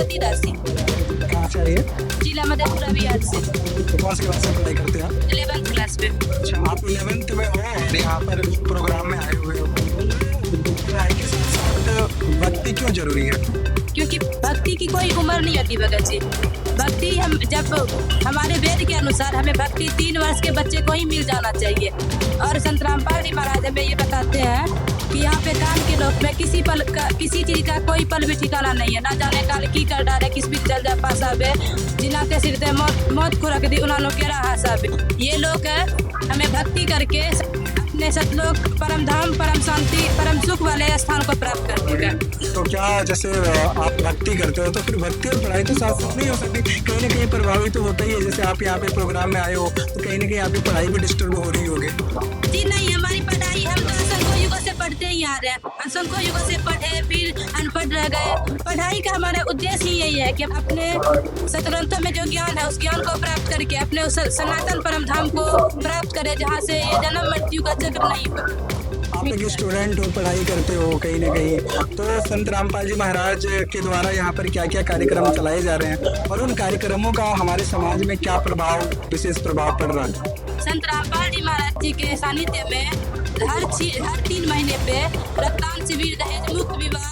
ज्योति दासी। कहाँ से आई है? जिला मधेपुरा बिहार से। तो कौन सी क्लास में पढ़ाई करते हैं आप? 11th क्लास में। अच्छा, आप 11th में हो और यहाँ पर प्रोग्राम में आए हुए हो। पढ़ाई के साथ साथ भक्ति क्यों जरूरी है? क्योंकि भक्ति की कोई उम्र नहीं होती भगत जी। भक्ति हम जब हमारे वेद के अनुसार हमें भक्ति 3 वर्ष के बच्चे को ही मिल जाना चाहिए। और संत रामपाल जी महाराज हमें ये बताते हैं कि यहाँ पे काल के लोक में किसी चीज का कोई पल भी ठिकाना नहीं है। ना जाने काल की कर डाले किस भी चल जा पासा बे जिनाते सिरते मौत को रख दी उन्होंने केरा हासा बे। ये लोग हमें भक्ति करके अपने सतलोक परम धाम परम शांति परम सुख वाले स्थान को प्राप्त कर देगा। तो क्या जैसे आप भक्ति करते हो तो फिर भक्ति और पढ़ाई तो साथ साथ नहीं हो सकती? कहीं ना कहीं प्रभावित तो होता ही है। जैसे आप यहाँ पे प्रोग्राम में आए हो तो कहीं ना कहीं आपकी पढ़ाई भी डिस्टर्ब हो रही होगी। जी नहीं, हमारी पढ़ाई हम तो असंख्य युगों से पढ़ते ही आ रहे हैं। असंख्य युगों से पढ़े फिर अनपढ़ रह गए। पढ़ाई का हमारा उद्देश्य ही यही है कि अपने सतग्रंथों में जो ज्ञान है उस ज्ञान को प्राप्त करके अपने उस सनातन परम धाम को प्राप्त करें जहाँ से ये जन्म मृत्यु का चक्र नहीं हो। आप एक स्टूडेंट हो, पढ़ाई करते हो कहीं ना कहीं, तो संत रामपाल जी महाराज के द्वारा यहाँ पर क्या क्या कार्यक्रम चलाए जा रहे हैं और उन कार्यक्रमों का हमारे समाज में क्या विशेष प्रभाव पड़ रहा है? संत रामपाल जी महाराज जी के सानिध्य में हर 3 महीने पे रक्तदान शिविर, दहेज मुक्त विवाह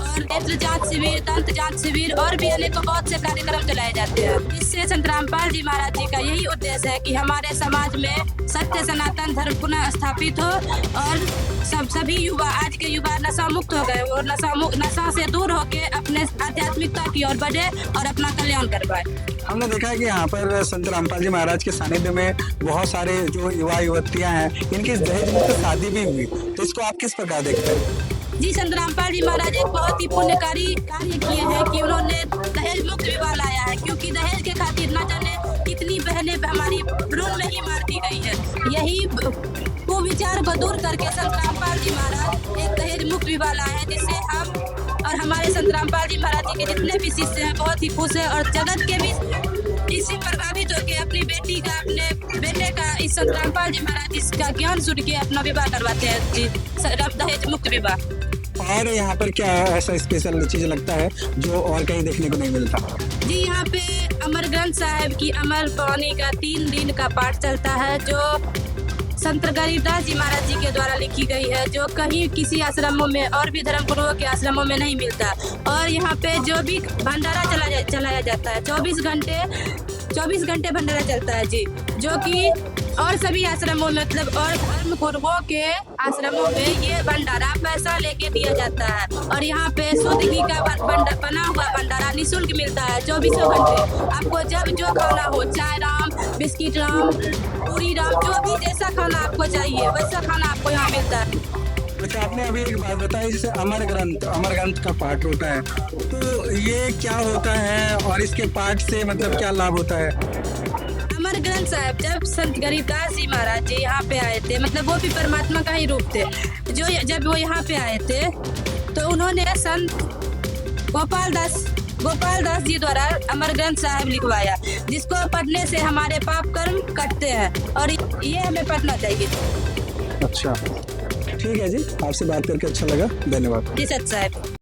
और नेत्र जांच शिविर, दंत जांच शिविर और भी अनेकों बहुत से कार्यक्रम चलाए जाते हैं। इससे संत रामपाल जी महाराज जी का यही उद्देश्य है कि हमारे समाज में सत्य सनातन धर्म पुनः स्थापित हो और सभी युवा, आज के युवा नशा मुक्त हो गए और नशा से दूर होके अपने आध्यात्मिकता की ओर बढ़े और अपना कल्याण कर पाए। हमने देखा है कि यहाँ पर संत रामपाल जी महाराज के सानिध्य में बहुत सारे जो युवा युवतियाँ हैं इनकी दहेज मुक्त शादी भी हुई, तो इसको आप किस प्रकार देखते हैं? जी, संत रामपाल जी महाराज एक बहुत ही पुण्यकारी कार्य किए हैं कि उन्होंने दहेज मुक्त विवाह लाया है। क्योंकि दहेज के खातिर न जाने कितनी बहनें हमारी भ्रूण में ही मार दी गई है। यही कुविचार को दूर करके संत रामपाल जी महाराज एक दहेज मुक्त विवाह लाए हैं, जिससे हम और हमारे संत रामपाल जी महाराज जी के जितने भी शिष्य हैं बहुत ही खुश है और जगत के भी इससे प्रभावित होकर अपनी बेटी का, अपने बेटे का इस संत रामपाल जी महाराज इसका ज्ञान सुन के अपना विवाह करवाते हैं जी, दहेज मुक्त विवाह। और यहाँ पर क्या ऐसा स्पेशल चीज लगता है जो और कहीं देखने को नहीं मिलता? जी, यहाँ पे अमर ग्रंथ साहिब की अमर वाणी का 3 दिन का पाठ चलता है जो संत गरीबदास जी महाराज जी के द्वारा लिखी गई है, जो कहीं किसी आश्रमों में और भी धर्म गुरुओं के आश्रमों में नहीं मिलता। और यहाँ पे जो भी भंडारा चलाया जाता है 24 घंटे भंडारा चलता है जी, जो कि और सभी आश्रमों में मतलब और धर्म गुरुओं के आश्रमों में ये भंडारा पैसा लेके दिया जाता है। और यहाँ पे शुद्ध घी का बना हुआ भंडारा निःशुल्क मिलता है 24 घंटे। आपको जब जो खाना हो, चाय राम, बिस्किट राम, पूरी राम, जो भी जैसा खाना आपको चाहिए वैसा खाना आपको यहाँ मिलता है। अच्छा, आपने अभी एक बात बताई जैसे अमर ग्रंथ का पाठ होता है, तो ये क्या होता है और इसके पाठ से मतलब क्या लाभ होता है? अमर ग्रंथ साहब जब संत गरीबदास जी महाराज जी यहाँ पे आए थे, मतलब वो भी परमात्मा का ही रूप थे, जब वो यहाँ पे आए थे तो उन्होंने संत गोपाल दास जी द्वारा अमर ग्रंथ साहब लिखवाया, जिसको पढ़ने से हमारे पाप कर्म कटते हैं और ये हमें पढ़ना चाहिए। अच्छा, ठीक है जी, आपसे बात करके अच्छा लगा, धन्यवाद। जी सत साहब।